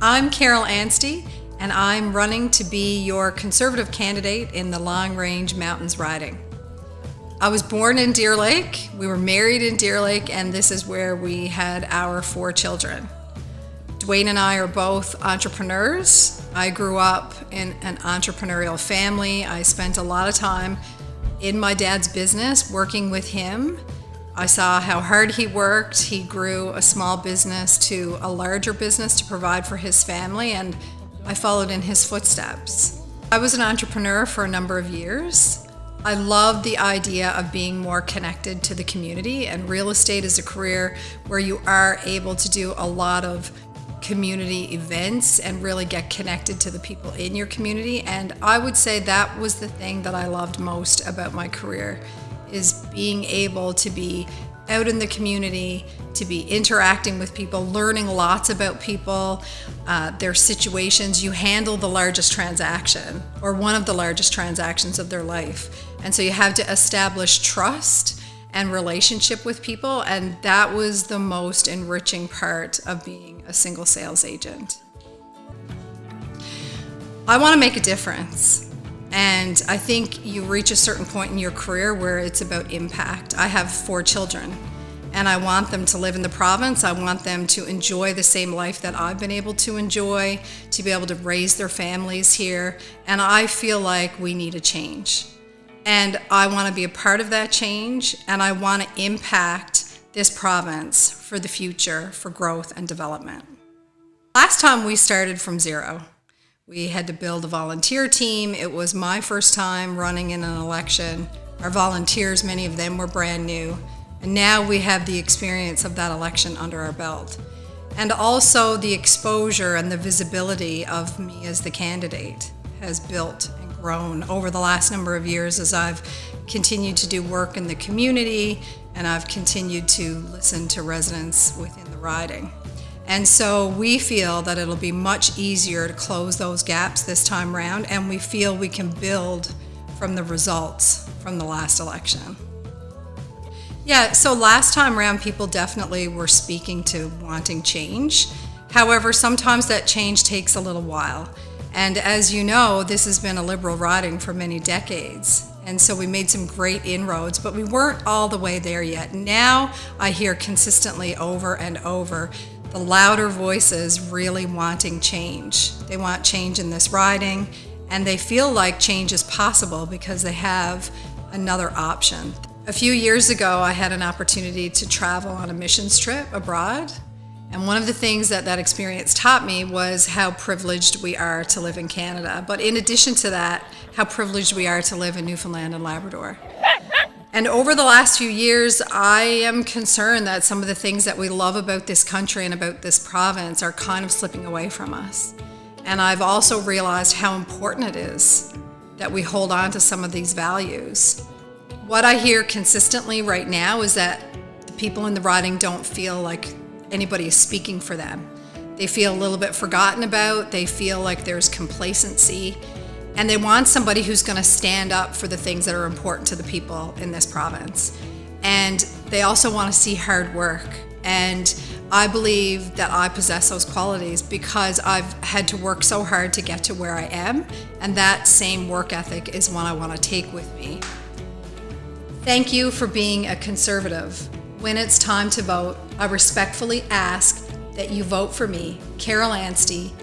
I'm Carol Anstey, and I'm running to be your Conservative candidate in the Long Range Mountains riding. I was born in Deer Lake, we were married in Deer Lake, and this is where we had our 4 children. Dwayne and I are both entrepreneurs. I grew up in an entrepreneurial family. I spent a lot of time in my dad's business working with him. I saw how hard he worked. He grew a small business to a larger business to provide for his family, and I followed in his footsteps. I was an entrepreneur for a number of years. I loved the idea of being more connected to the community, and real estate is a career where you are able to do a lot of community events and really get connected to the people in your community. And I would say that was the thing that I loved most about my career, is being able to be out in the community, to be interacting with people, learning lots about people, their situations. You handle the largest transaction or one of the largest transactions of their life. And so you have to establish trust and relationship with people, and that was the most enriching part of being a single sales agent. I want to make a difference. And I think you reach a certain point in your career where it's about impact. I have 4 children, and I want them to live in the province. I want them to enjoy the same life that I've been able to enjoy, to be able to raise their families here. And I feel like we need a change. And I want to be a part of that change, and I want to impact this province for the future, for growth and development. Last time we started from zero. We had to build a volunteer team. It was my first time running in an election. Our volunteers, many of them were brand new. And now we have the experience of that election under our belt. And also the exposure and the visibility of me as the candidate has built and grown over the last number of years as I've continued to do work in the community and I've continued to listen to residents within the riding. And so we feel that it'll be much easier to close those gaps this time around, and we feel we can build from the results from the last election. Yeah, so last time around, people definitely were speaking to wanting change. However, sometimes that change takes a little while. And as you know, this has been a Liberal riding for many decades. And so we made some great inroads, but we weren't all the way there yet. Now I hear consistently over and over the louder voices really wanting change. They want change in this riding, and they feel like change is possible because they have another option. A few years ago, I had an opportunity to travel on a missions trip abroad, and one of the things that that experience taught me was how privileged we are to live in Canada. But in addition to that, how privileged we are to live in Newfoundland and Labrador. And over the last few years, I am concerned that some of the things that we love about this country and about this province are kind of slipping away from us. And I've also realized how important it is that we hold on to some of these values. What I hear consistently right now is that the people in the riding don't feel like anybody is speaking for them. They feel a little bit forgotten about, they feel like there's complacency, and they want somebody who's going to stand up for the things that are important to the people in this province. And they also want to see hard work. And I believe that I possess those qualities because I've had to work so hard to get to where I am. And that same work ethic is one I want to take with me. Thank you for being a Conservative. When it's time to vote, I respectfully ask that you vote for me, Carol Anstey,